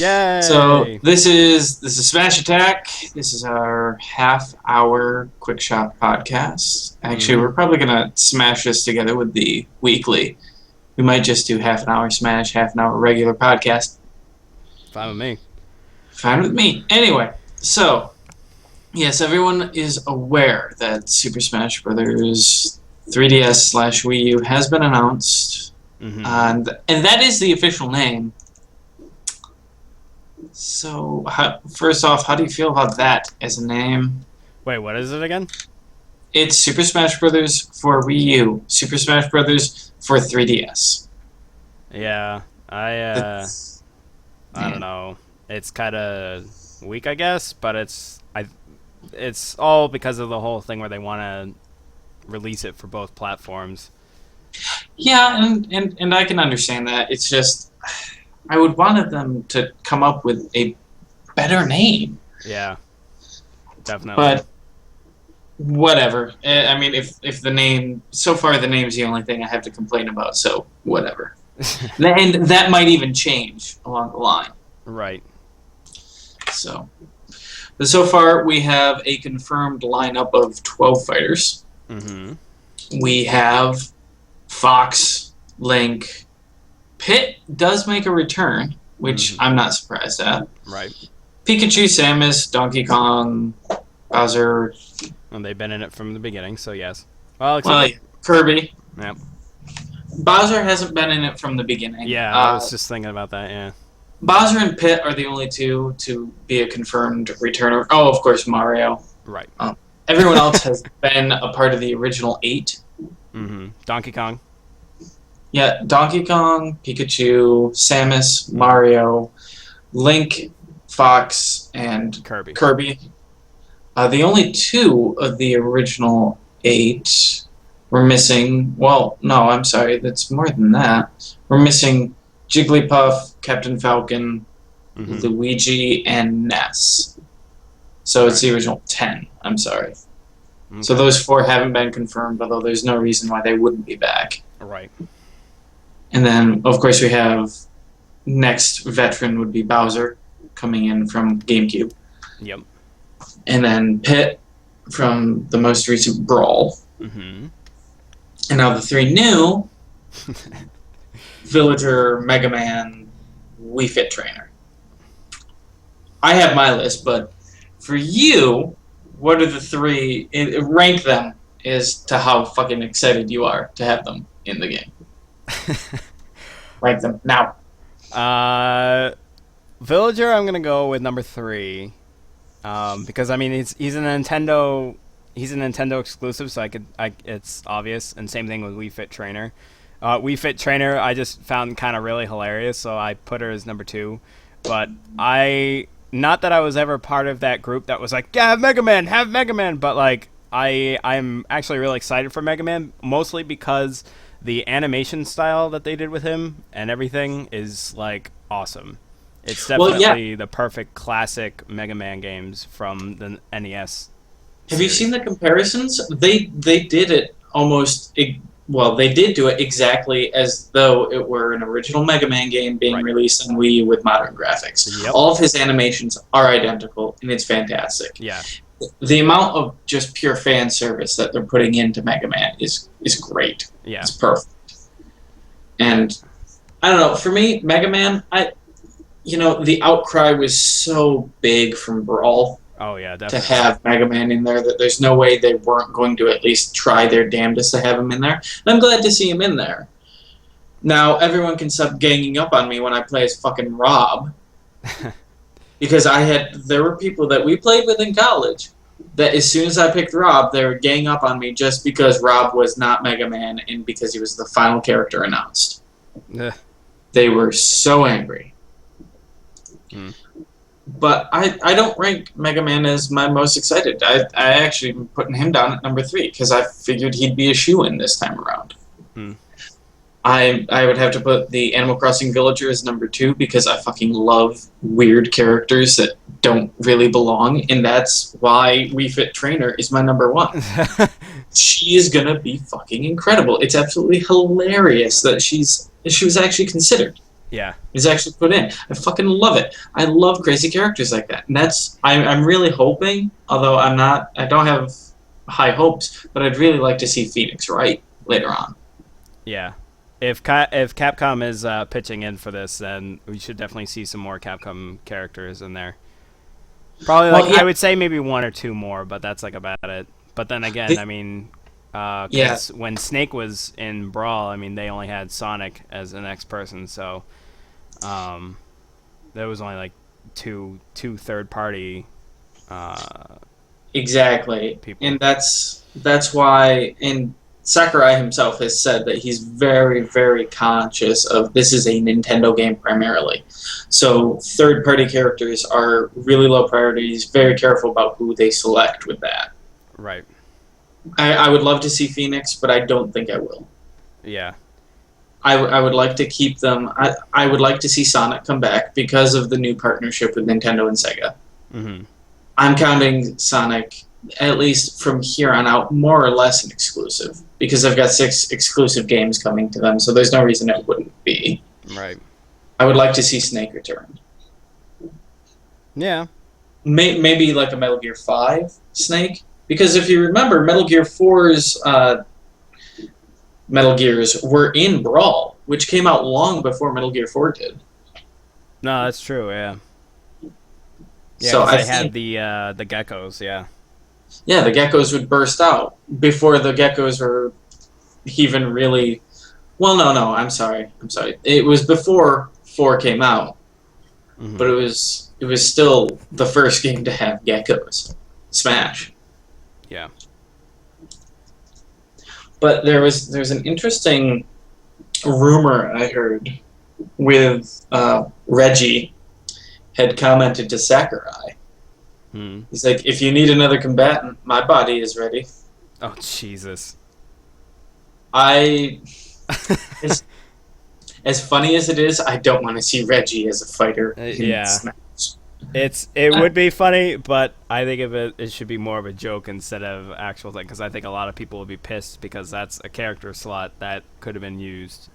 So Yay! this is Smash Attack. This is our half-hour quick shot podcast. Actually, we're probably gonna smash this together with the weekly. We might just do half an hour Smash, half an hour regular podcast. Fine with me. Fine with me. Anyway, so yes, everyone is aware that Super Smash Bros. 3DS/Wii U has been announced, and that is the official name. So, first off, how do you feel about that as a name? Wait, what is it again? It's Super Smash Bros. For Wii U, Super Smash Bros. For 3DS. Yeah, I don't know. It's kind of weak, I guess, but it's all because of the whole thing where they want to release it for both platforms. Yeah, and I can understand that. It's just I would wanted them to come up with a better name. Yeah, definitely. But whatever. I mean, if the name so far the name's the only thing I have to complain about, so whatever. And that might even change along the line. Right. So, but so far we have a confirmed lineup of 12 fighters. We have Fox, Link. Pit does make a return, which I'm not surprised at. Right. Pikachu, Samus, Donkey Kong, Bowser. And they've been in it from the beginning, so yes. Well, Kirby. Yep. Bowser hasn't been in it from the beginning. Yeah, I was just thinking about that, yeah. Bowser and Pit are the only two to be a confirmed returner. Oh, of course, Mario. Right. Everyone else has been a part of the original 8. Donkey Kong. Yeah, Donkey Kong, Pikachu, Samus, Mario, Link, Fox, and Kirby. The only 2 of the original 8 were missing. Well, no, I'm sorry, that's more than that. We're missing Jigglypuff, Captain Falcon, Luigi, and Ness. So it's the original 10. I'm sorry. Okay. So those 4 haven't been confirmed, although there's no reason why they wouldn't be back. Right. And then, of course, we have next veteran would be Bowser coming in from GameCube. Yep. And then Pit from the most recent Brawl. And now the 3 new, Villager, Mega Man, Wii Fit Trainer. I have my list, but for you, what are the 3? Rank them as to how fucking excited you are to have them in the game. Rank them now. Villager, I'm gonna go with number 3, because I mean he's a Nintendo exclusive, so it's obvious. And same thing with Wii Fit Trainer. Wii Fit Trainer, I just found kind of really hilarious, so I put her as number 2. But not that I was ever part of that group that was like, yeah, have Mega Man, but like I'm actually really excited for Mega Man, mostly because the animation style that they did with him and everything is like awesome. It's definitely the perfect classic Mega Man games from the NES. Have you seen the comparisons? They did it almost. Well, they did do it exactly as though it were an original Mega Man game being released on Wii U with modern graphics. Yep. All of his animations are identical, and it's fantastic. Yeah. The amount of just pure fan service that they're putting into Mega Man is great. Yeah. It's perfect. And I don't know, for me, Mega Man, the outcry was so big from Brawl. Oh yeah, definitely. To have Mega Man in there, that there's no way they weren't going to at least try their damnedest to have him in there. And I'm glad to see him in there. Now, everyone can stop ganging up on me when I play as fucking Rob. Because there were people that we played with in college that as soon as I picked Rob, they would gang up on me just because Rob was not Mega Man and because he was the final character announced. They were so angry. But I don't rank Mega Man as my most excited. I actually am putting him down at number 3 because I figured he'd be a shoo-in this time around. I would have to put the Animal Crossing Villager as number 2 because I fucking love weird characters that don't really belong, and that's why Wii Fit Trainer is my number 1. She is gonna be fucking incredible. It's absolutely hilarious that she was actually considered. Yeah. is actually put in. I fucking love it. I love crazy characters like that, and I'm really hoping, although I don't have high hopes, but I'd really like to see Phoenix Wright later on. Yeah. If Capcom is pitching in for this, then we should definitely see some more Capcom characters in there. Probably like Well, yeah, I would say maybe one or two more, but that's like about it. But then again, the, I mean, yeah, because when Snake was in Brawl, I mean they only had Sonic as the next person, so um, there was only like two third party exactly, people. and that's why. And Sakurai himself has said that he's very, very conscious of this is a Nintendo game primarily. So third-party characters are really low priority. He's very careful about who they select with that. Right. I would love to see Phoenix, but I don't think I will. Yeah. I would like to keep them. I would like to see Sonic come back because of the new partnership with Nintendo and Sega. Mm-hmm. I'm counting Sonic, at least from here on out, more or less an exclusive because I've got 6 exclusive games coming to them, so there's no reason it wouldn't be. Right. I would like to see Snake return. Yeah. Maybe like a Metal Gear 5 Snake, because if you remember, Metal Gear 4's Metal Gears were in Brawl, which came out long before Metal Gear 4 did. No, that's true. Yeah. Yeah, So because I they had think, the geckos. Yeah. yeah, the geckos would burst out before the geckos were even really. Well, no, I'm sorry. It was before 4 came out, Mm-hmm. but it was still the first game to have geckos. Smash. Yeah. But there's an interesting rumor I heard with Reggie had commented to Sakurai. Hmm. He's like, if you need another combatant, my body is ready. Oh Jesus. I as funny as it is, I don't want to see Reggie as a fighter in Yeah. Smash. It would be funny, but I think of it should be more of a joke instead of actual thing because I think a lot of people would be pissed because that's a character slot that could have been used.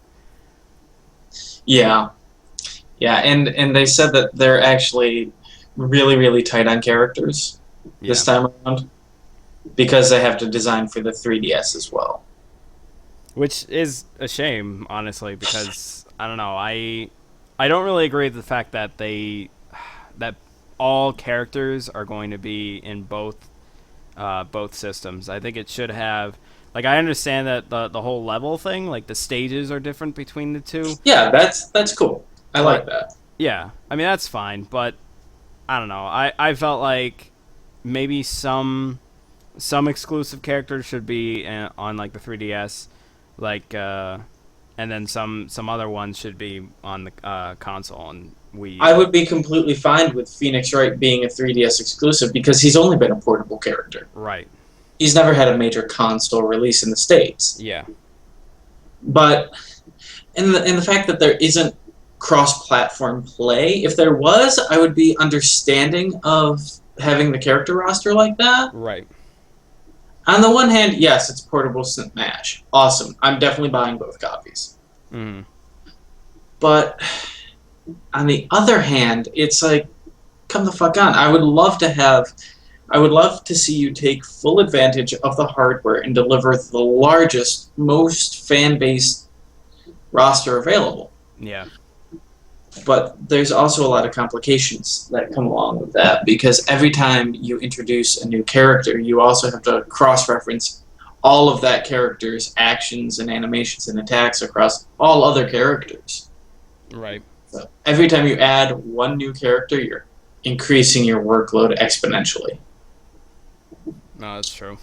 Yeah, yeah, and they said that they're actually really, really tight on characters Yeah. this time around because they have to design for the 3DS as well. Which is a shame, honestly, because I don't know. I don't really agree with the fact that that all characters are going to be in both systems. I think it should have like I understand that the whole level thing, like the stages are different between the two, Yeah, that's cool. I like but that. yeah, I mean that's fine, but I don't know. I felt like maybe some exclusive characters should be on like the 3DS, like and then some other ones should be on the console and Wii I U. would be completely fine with Phoenix Wright being a 3DS exclusive because he's only been a portable character. Right. He's never had a major console release in the States. Yeah. But in the fact that there isn't cross-platform play, if there was, I would be understanding of having the character roster like that. Right. On the one hand, yes, it's portable Smash. Awesome. I'm definitely buying both copies. Mm. But on the other hand, it's like, come the fuck on. I would love to see you take full advantage of the hardware and deliver the largest, most fan-based roster available. Yeah. But there's also a lot of complications that come along with that because every time you introduce a new character, you also have to cross-reference all of that character's actions and animations and attacks across all other characters. Right. So every time you add one new character, you're increasing your workload exponentially. No, that's true.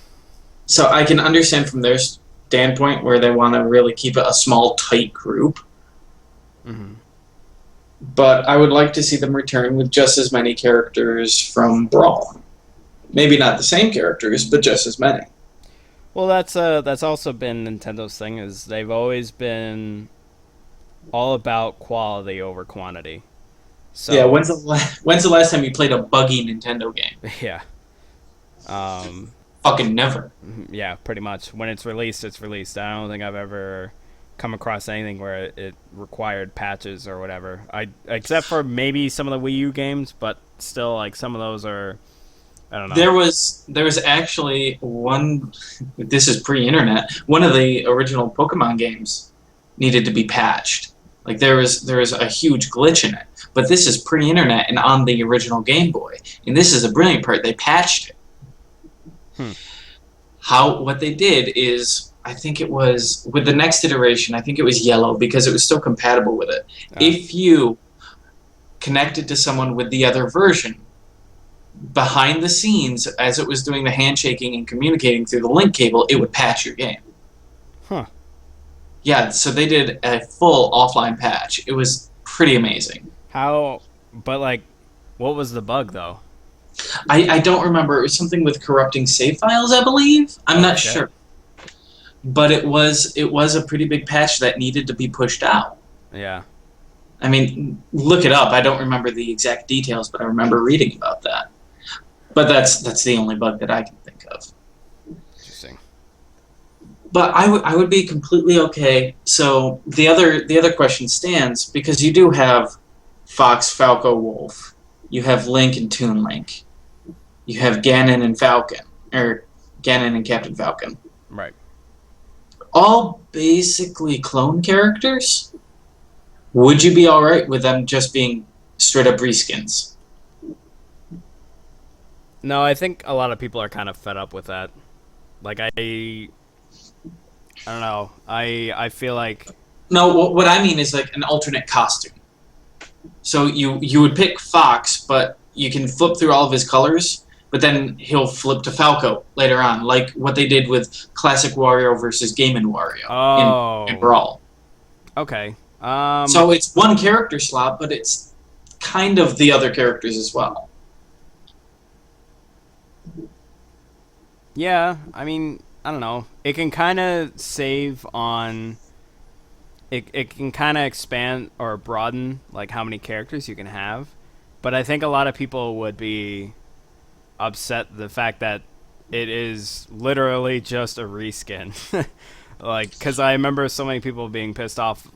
So I can understand from their standpoint where they want to really keep it a small, tight group. Mm-hmm. But I would like to see them return with just as many characters from Brawl. Maybe not the same characters, but just as many. Well, that's also been Nintendo's thing is they've always been all about quality over quantity. Yeah, So when's the last time you played a buggy Nintendo game? yeah, um, Fucking never. yeah, pretty much. When it's released, it's released. I don't think I've ever come across anything where it required patches or whatever. I except for maybe some of the Wii U games, but still, like some of those are, I don't know. There was actually one. This is pre-internet. One of the original Pokemon games needed to be patched. Like there was a huge glitch in it. But this is pre-internet and on the original Game Boy. And this is a brilliant part. They patched it. Hmm. What they did is, I think it was with the next iteration. I think it was yellow because it was still compatible with it. If you connected to someone with the other version, behind the scenes, as it was doing the handshaking and communicating through the link cable, it would patch your game. Huh. Yeah, so they did a full offline patch. It was pretty amazing. How? But like, what was the bug though? I don't remember. It was something with corrupting save files, I believe. I'm not sure. But it was a pretty big patch that needed to be pushed out. Yeah. I mean, look it up. I don't remember the exact details, but I remember reading about that. But that's the only bug that I can think of. Interesting. But I would be completely okay. So the other question stands, because you do have Fox, Falco, Wolf. You have Link and Toon Link. You have Ganon and Falcon, or Ganon and Captain Falcon. Right. All basically clone characters. Would you be all right with them just being straight up reskins? No, I think a lot of people are kind of fed up with that. Like I don't know. I feel like No, what I mean is like an alternate costume. So you would pick Fox, but you can flip through all of his colors, but then he'll flip to Falco later on, like what they did with Classic Wario versus Game & Wario in Brawl. Okay. So it's one character slot, but it's kind of the other characters as well. Yeah, I mean, I don't know. It can kind of save on... It can kind of expand or broaden like how many characters you can have, but I think a lot of people would be upset the fact that it is literally just a reskin. Like, because I remember so many people being pissed off,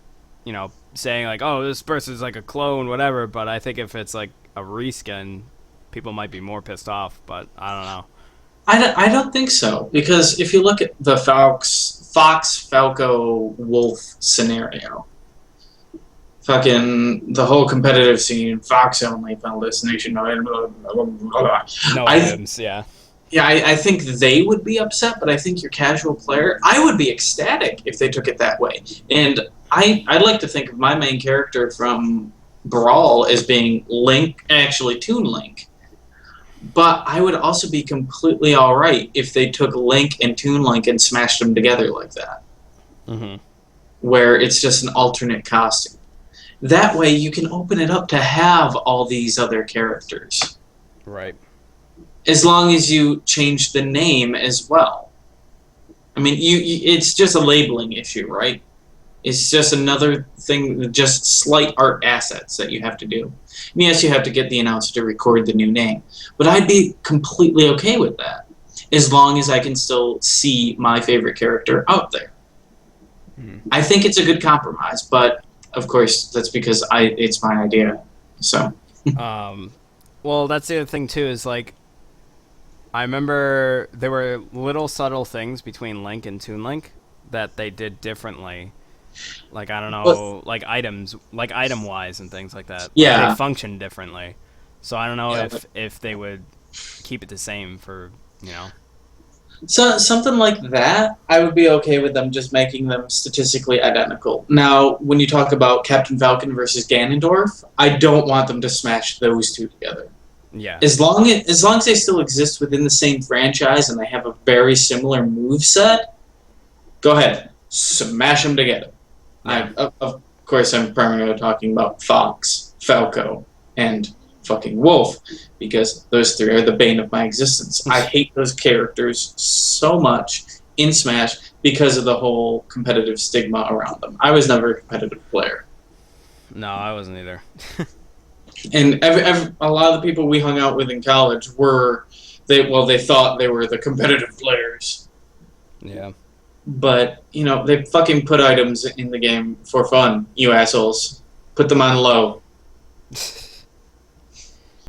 you know, saying like, "Oh, this person's like a clone, whatever." But I think if it's like a reskin, people might be more pissed off. But I don't know. I don't think so, because if you look at the Fox, Falco, Wolf scenario, fucking the whole competitive scene, Fox only, Final Destination, blah, blah, blah, blah, blah. No items, yeah. Yeah, I think they would be upset, but I think your casual player, I would be ecstatic if they took it that way. And I'd like to think of my main character from Brawl as being Link, actually Toon Link. But I would also be completely alright if they took Link and Toon Link and smashed them together like that. Mm-hmm. Where it's just an alternate costume. That way you can open it up to have all these other characters. Right. As long as you change the name as well. I mean, it's just a labeling issue, right? It's just another thing, just slight art assets that you have to do. And yes, you have to get the announcer to record the new name. But I'd be completely okay with that, as long as I can still see my favorite character out there. I think it's a good compromise, but of course, that's because it's my idea. So. Well, that's the other thing, too, is like, I remember there were little subtle things between Link and Toon Link that they did differently. Like, I don't know, like items, like item-wise and things like that. Yeah. Like, they function differently. So I don't know if they would keep it the same for, you know. So something like that, I would be okay with them just making them statistically identical. Now, when you talk about Captain Falcon versus Ganondorf, I don't want them to smash those two together. Yeah. As long as they still exist within the same franchise and they have a very similar moveset, go ahead, smash them together. Yeah. Of course, I'm primarily talking about Fox, Falco, and fucking Wolf, because those three are the bane of my existence. I hate those characters so much in Smash because of the whole competitive stigma around them. I was never a competitive player. No, I wasn't either. And a lot of the people we hung out with in college they thought they were the competitive players. Yeah. But, they fucking put items in the game for fun, you assholes. Put them on low.